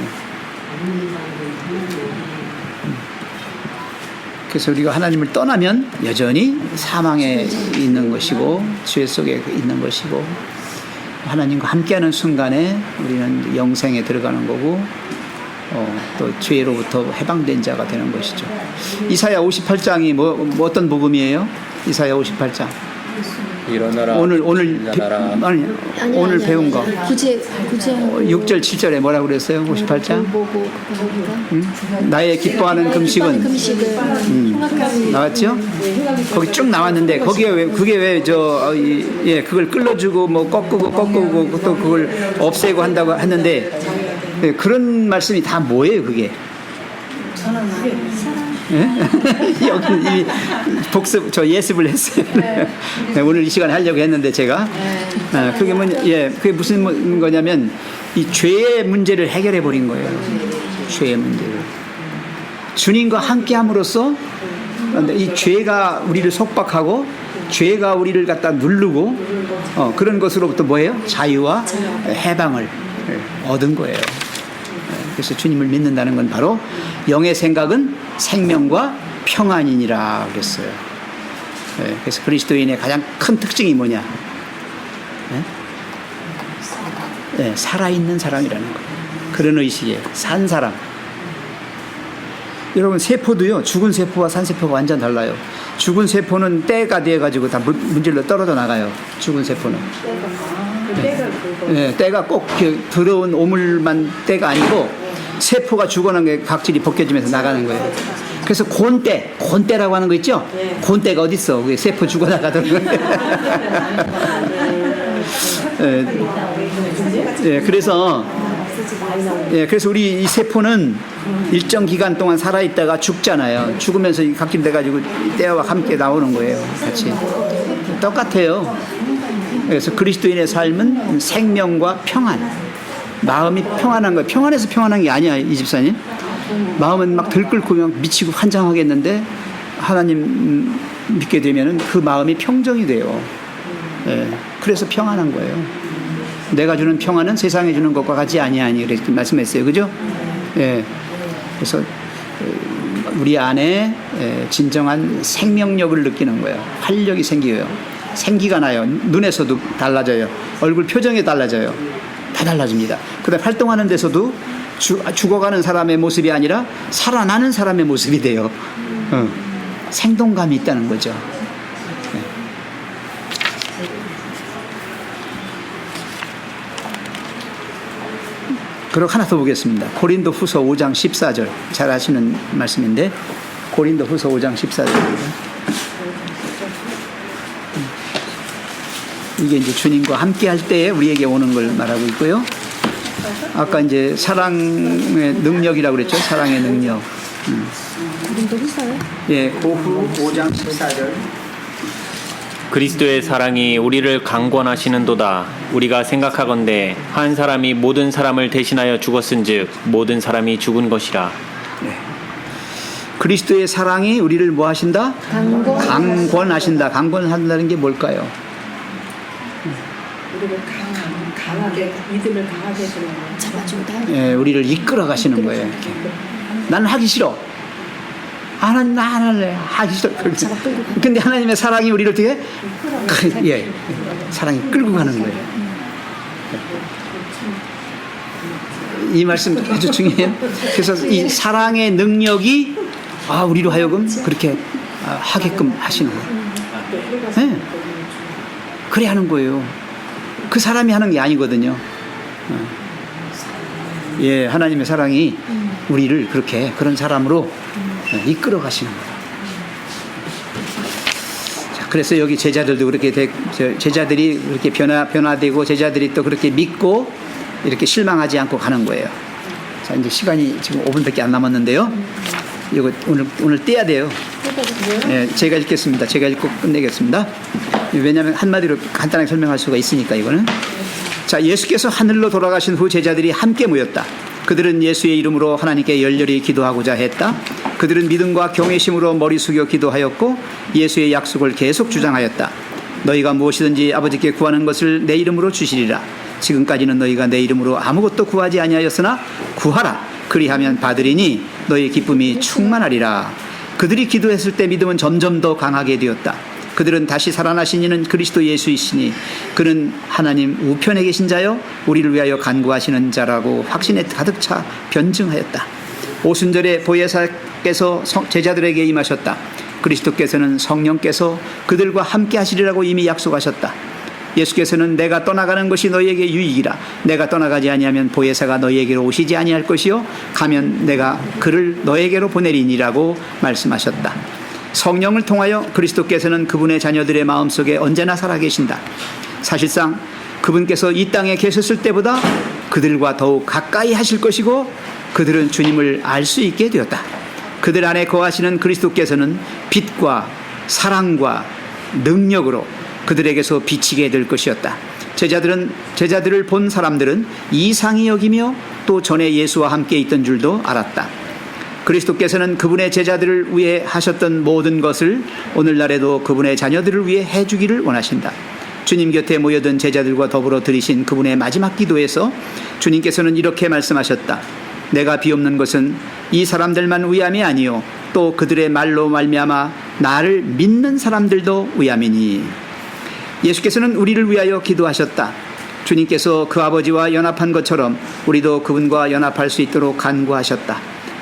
그래서 우리가 하나님을 떠나면 여전히 사망에 있는 것이고 죄 속에 있는 것이고 하나님과 함께하는 순간에 우리는 영생에 들어가는 거고 또 죄로부터 해방된 자가 되는 것이죠. 이사야 58장이 뭐 어떤 복음이에요? 이사야 58장. 일어나라. 오늘 아니, 배운 거. 구제 6절 7절에 뭐라고 그랬어요? 58장. 보고 그건가? 나의 기뻐하는 금식은 나왔죠? 거기 쭉 나왔는데 거기에 왜 그게 왜 그걸 끌어주고 뭐 꺾고 또 그걸 없애고 한다고 했는데 그런 말씀이 다 뭐예요, 그게? 예? 여기 이 복습 예습을 했어요. 네, 오늘 이 시간에 하려고 했는데 제가 그게 그게 무슨 거냐면 이 죄의 문제를 해결해 버린 거예요. 죄의 문제를 주님과 함께함으로써 이 죄가 우리를 속박하고 죄가 우리를 갖다 누르고 그런 것으로부터 뭐예요? 자유와 해방을 얻은 거예요. 그래서 주님을 믿는다는 건 바로 영의 생각은 생명과 평안이니라 그랬어요. 그래서 그리스도인의 가장 큰 특징이 뭐냐? 살아있는 사람이라는 거예요. 그런 의식이에요. 산 사람. 여러분 세포도요, 죽은 세포와 산 세포가 완전 달라요. 죽은 세포는 때가 돼가지고 다 문질러 떨어져 나가요. 죽은 세포는. 때가 꼭 들어온 오물만 때가 아니고 세포가 죽어난 게 각질이 벗겨지면서 나가는 거예요. 그래서 곤때라고 하는 거 있죠? 곤때가 어디 있어? 세포 죽어 나가던 거. 그래서 우리 이 세포는 일정 기간 동안 살아 있다가 죽잖아요. 죽으면서 각질 돼가지고 때와 함께 나오는 거예요. 같이 똑같아요. 그래서 그리스도인의 삶은 생명과 평안. 마음이 평안한 거예요. 평안해서 평안한 게 아니야, 이 집사님. 마음은 막 들끓고 미치고 환장하겠는데 하나님 믿게 되면은 그 마음이 평정이 돼요. 그래서 평안한 거예요. 내가 주는 평안은 세상에 주는 것과 같지 아니하니 그렇게 말씀했어요, 그죠? 그래서 우리 안에 진정한 생명력을 느끼는 거예요. 활력이 생겨요. 생기가 나요. 눈에서도 달라져요. 얼굴 표정이 달라져요. 다 달라집니다. 그다음에 활동하는 데서도 죽어가는 사람의 모습이 아니라 살아나는 사람의 모습이 돼요. 생동감이 있다는 거죠. 그리고 하나 더 보겠습니다. 고린도 후서 5장 14절. 잘 아시는 말씀인데 고린도 후서 5장 14절입니다. 이게 이제 주님과 함께 할 때에 우리에게 오는 걸 말하고 있고요. 아까 이제 사랑의 능력이라고 그랬죠. 사랑의 능력. 고린도 후서요? 고후 5장 14절. 그리스도의 사랑이 우리를 강권하시는도다. 우리가 생각하건대 한 사람이 모든 사람을 대신하여 죽었은즉 모든 사람이 죽은 것이라. 그리스도의 사랑이 우리를 뭐 하신다? 강권하신다. 강권한다는 게 뭘까요? 우리를 강하게 믿음을 강하게 해주는 거예요. 잡아준다. 우리를 이끌어 가시는 거예요. 이렇게. 나는 하기 싫어. 나 안 할래. 하기 싫어. 근데 하나님의 사랑이 우리를 어떻게? 사랑이 끌고 가는 거예요. 이 말씀 아주 중요해요. 그래서 이 사랑의 능력이 우리로 하여금 그렇게 하게끔 하시는 거예요. 그래 하는 거예요. 그 사람이 하는 게 아니거든요. 하나님의 사랑이 우리를 그렇게 그런 사람으로 이끌어 가시는 거예요. 자, 그래서 여기 제자들도 그렇게 제자들이 그렇게 변화되고 제자들이 또 그렇게 믿고 이렇게 실망하지 않고 가는 거예요. 자, 이제 시간이 지금 5분밖에 안 남았는데요. 이거 오늘 떼야 돼요. 제가 읽겠습니다. 제가 읽고 끝내겠습니다. 왜냐하면 한마디로 간단하게 설명할 수가 있으니까 이거는. 자, 예수께서 하늘로 돌아가신 후 제자들이 함께 모였다. 그들은 예수의 이름으로 하나님께 열렬히 기도하고자 했다. 그들은 믿음과 경외심으로 머리 숙여 기도하였고 예수의 약속을 계속 주장하였다. 너희가 무엇이든지 아버지께 구하는 것을 내 이름으로 주시리라. 지금까지는 너희가 내 이름으로 아무것도 구하지 아니하였으나 구하라. 그리하면 받으리니 너희 기쁨이 충만하리라. 그들이 기도했을 때 믿음은 점점 더 강하게 되었다. 그들은 다시 살아나신 이는 그리스도 예수이시니 그는 하나님 우편에 계신 자여 우리를 위하여 간구하시는 자라고 확신에 가득 차 변증하였다. 오순절에 보혜사께서 제자들에게 임하셨다. 그리스도께서는 성령께서 그들과 함께 하시리라고 이미 약속하셨다. 예수께서는 내가 떠나가는 것이 너희에게 유익이라. 내가 떠나가지 아니하면 보혜사가 너희에게로 오시지 아니할 것이요 가면 내가 그를 너희에게로 보내리니라고 말씀하셨다. 성령을 통하여 그리스도께서는 그분의 자녀들의 마음속에 언제나 살아계신다. 사실상 그분께서 이 땅에 계셨을 때보다 그들과 더욱 가까이 하실 것이고 그들은 주님을 알 수 있게 되었다. 그들 안에 거하시는 그리스도께서는 빛과 사랑과 능력으로 그들에게서 비치게 될 것이었다. 제자들을 본 사람들은 이상히 여기며 또 전에 예수와 함께 있던 줄도 알았다. 그리스도께서는 그분의 제자들을 위해 하셨던 모든 것을 오늘날에도 그분의 자녀들을 위해 해주기를 원하신다. 주님 곁에 모여든 제자들과 더불어 드리신 그분의 마지막 기도에서 주님께서는 이렇게 말씀하셨다. 내가 비옵는 것은 이 사람들만 위함이 아니요 또 그들의 말로 말미암아 나를 믿는 사람들도 위함이니. 예수께서는 우리를 위하여 기도하셨다. 주님께서 그 아버지와 연합한 것처럼 우리도 그분과 연합할 수 있도록 간구하셨다.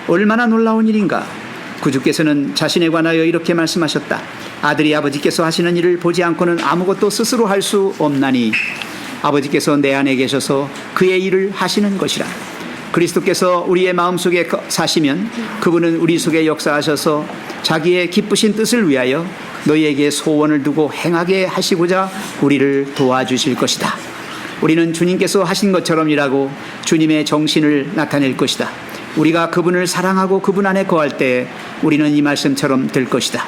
얼마나 놀라운 일인가. 구주께서는 자신에 관하여 이렇게 말씀하셨다. 아들이 아버지께서 하시는 일을 보지 않고는 아무것도 스스로 할 수 없나니 아버지께서 내 안에 계셔서 그의 일을 하시는 것이라. 그리스도께서 우리의 마음속에 사시면 그분은 우리 속에 역사하셔서 자기의 기쁘신 뜻을 위하여 너희에게 소원을 두고 행하게 하시고자 우리를 도와주실 것이다. 우리는 주님께서 하신 것처럼 일하고 주님의 정신을 나타낼 것이다. 우리가 그분을 사랑하고 그분 안에 거할 때 우리는 이 말씀처럼 될 것이다.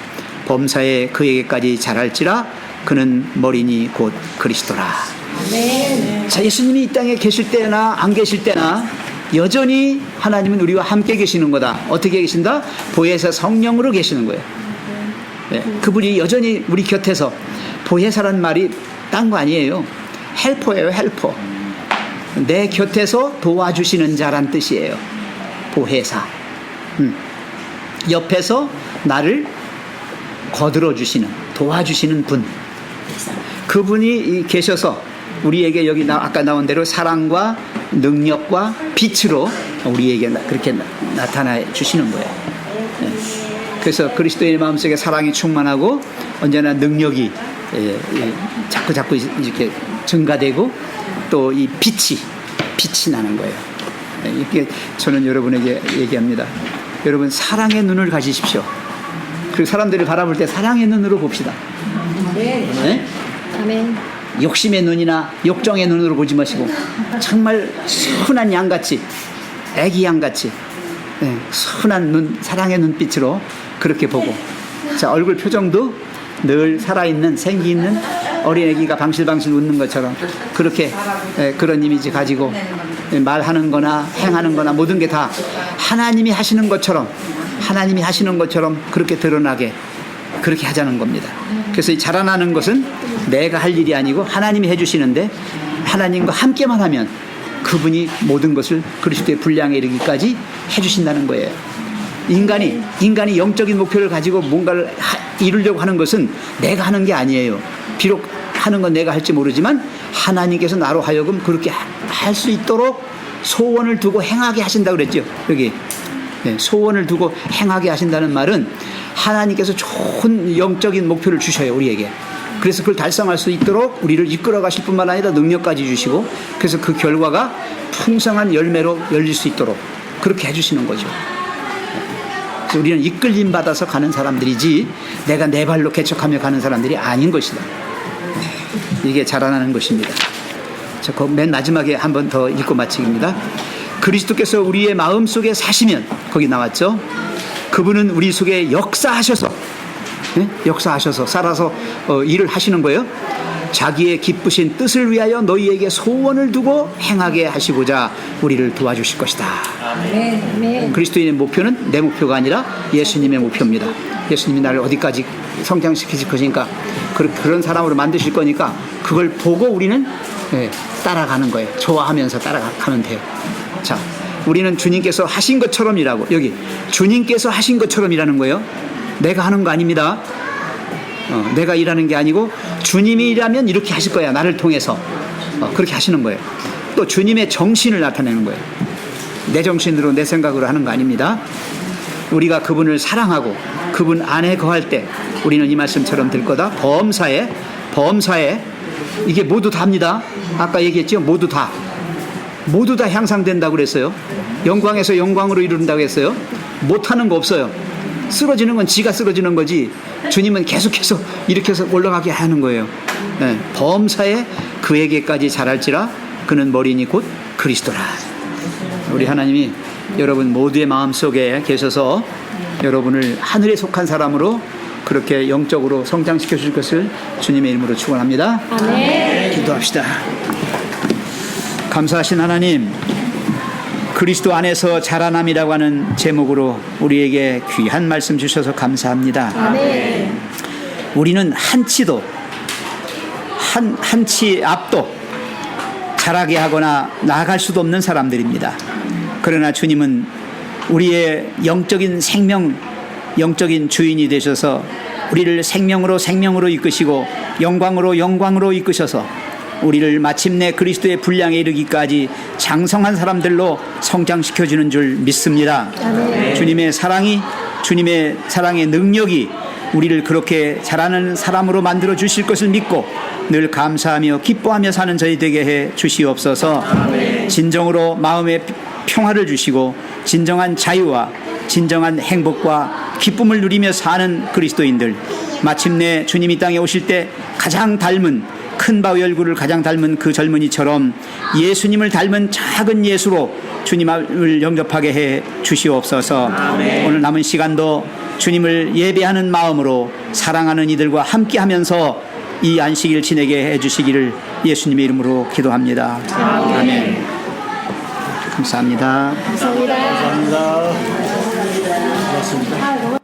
범사에 그에게까지 자랄지라 그는 머리니 곧 그리스도라. 네. 자, 예수님이 이 땅에 계실 때나 안 계실 때나 여전히 하나님은 우리와 함께 계시는 거다. 어떻게 계신다? 보혜사 성령으로 계시는 거예요. 네, 그분이 여전히 우리 곁에서, 보혜사란 말이 딴 거 아니에요. 헬퍼예요, 헬퍼. 내 곁에서 도와주시는 자란 뜻이에요. 보혜사. 옆에서 나를 거들어 주시는, 도와주시는 분. 그분이 계셔서 우리에게 여기 아까 나온 대로 사랑과 능력과 빛으로 우리에게 그렇게 나타나 주시는 거예요. 네. 그래서 그리스도의 마음속에 사랑이 충만하고 언제나 능력이 자꾸 이렇게 증가되고 또 이 빛이 나는 거예요. 이렇게 저는 여러분에게 얘기합니다. 여러분 사랑의 눈을 가지십시오. 그리고 사람들을 바라볼 때 사랑의 눈으로 봅시다. 네? 아멘. 욕심의 눈이나 욕정의 눈으로 보지 마시고 정말 순한 양같이, 애기 양같이 순한 눈, 사랑의 눈빛으로 그렇게 보고, 자, 얼굴 표정도 늘 살아있는, 생기있는 어린애기가 방실방실 웃는 것처럼 그렇게 그런 이미지 가지고 말하는 거나 행하는 거나 모든 게 다 하나님이 하시는 것처럼 그렇게 드러나게 그렇게 하자는 겁니다. 그래서 이 자라나는 것은 내가 할 일이 아니고 하나님이 해주시는데, 하나님과 함께만 하면 그분이 모든 것을 그리스도의 분량에 이르기까지 해주신다는 거예요. 인간이 영적인 목표를 가지고 뭔가를 이루려고 하는 것은 내가 하는 게 아니에요. 비록 하는 건 내가 할지 모르지만 하나님께서 나로 하여금 그렇게 할 수 있도록 소원을 두고 행하게 하신다고 그랬죠. 여기 소원을 두고 행하게 하신다는 말은 하나님께서 좋은 영적인 목표를 주셔요, 우리에게. 그래서 그걸 달성할 수 있도록 우리를 이끌어 가실 뿐만 아니라 능력까지 주시고, 그래서 그 결과가 풍성한 열매로 열릴 수 있도록 그렇게 해주시는 거죠. 그래서 우리는 이끌림 받아서 가는 사람들이지 내가 내 발로 개척하며 가는 사람들이 아닌 것이다. 이게 자라나는 것입니다. 자, 맨 마지막에 한 번 더 읽고 마치기입니다. 그리스도께서 우리의 마음 속에 사시면, 거기 나왔죠. 그분은 우리 속에 역사하셔서 살아서 일을 하시는 거예요. 자기의 기쁘신 뜻을 위하여 너희에게 소원을 두고 행하게 하시고자 우리를 도와주실 것이다. 아멘. 그리스도인의 목표는 내 목표가 아니라 예수님의 목표입니다. 예수님이 나를 어디까지 성장시키실 것이니까, 그런 사람으로 만드실 거니까 그걸 보고 우리는 따라가는 거예요. 좋아하면서 따라가면 돼요. 자, 우리는 주님께서 하신 것처럼 일하고, 여기 주님께서 하신 것처럼 일하는 거예요. 내가 하는 거 아닙니다. 내가 일하는 게 아니고 주님이 일하면 이렇게 하실 거야. 나를 통해서. 그렇게 하시는 거예요. 또 주님의 정신을 나타내는 거예요. 내 정신으로 내 생각으로 하는 거 아닙니다. 우리가 그분을 사랑하고 그분 안에 거할 때 우리는 이 말씀처럼 될 거다. 범사에 이게 모두 다입니다. 아까 얘기했죠. 모두 다 향상된다고 그랬어요. 영광에서 영광으로 이룬다고 했어요. 못하는 거 없어요. 쓰러지는 건 지가 쓰러지는 거지 주님은 계속해서 일으켜서 올라가게 하는 거예요. 네. 범사에 그에게까지 자랄지라 그는 머리니 곧 그리스도라. 우리 하나님이 여러분 모두의 마음속에 계셔서 여러분을 하늘에 속한 사람으로 그렇게 영적으로 성장시켜 주실 것을 주님의 이름으로 축원합니다. 아멘. 기도합시다. 감사하신 하나님, 그리스도 안에서 자라남이라고 하는 제목으로 우리에게 귀한 말씀 주셔서 감사합니다. 아멘. 우리는 한치도 한치 앞도 자라게 하거나 나아갈 수도 없는 사람들입니다. 그러나 주님은 우리의 영적인 생명, 영적인 주인이 되셔서 우리를 생명으로 이끄시고 영광으로 이끄셔서 우리를 마침내 그리스도의 분량에 이르기까지 장성한 사람들로 성장시켜주는 줄 믿습니다. 아멘. 주님의 사랑의 능력이 우리를 그렇게 자라는 사람으로 만들어 주실 것을 믿고 늘 감사하며 기뻐하며 사는 저희 되게 해 주시옵소서. 아멘. 진정으로 마음의 평화를 주시고 진정한 자유와 진정한 행복과 기쁨을 누리며 사는 그리스도인들, 마침내 주님이 땅에 오실 때 가장 닮은 큰 바위 얼굴을 가장 닮은 그 젊은이처럼 예수님을 닮은 작은 예수로 주님을 영접하게 해 주시옵소서. 아멘. 오늘 남은 시간도 주님을 예배하는 마음으로 사랑하는 이들과 함께하면서 이 안식일 지내게 해주시기를 예수님의 이름으로 기도합니다. 아멘. 감사합니다. 감사합니다. 고맙습니다.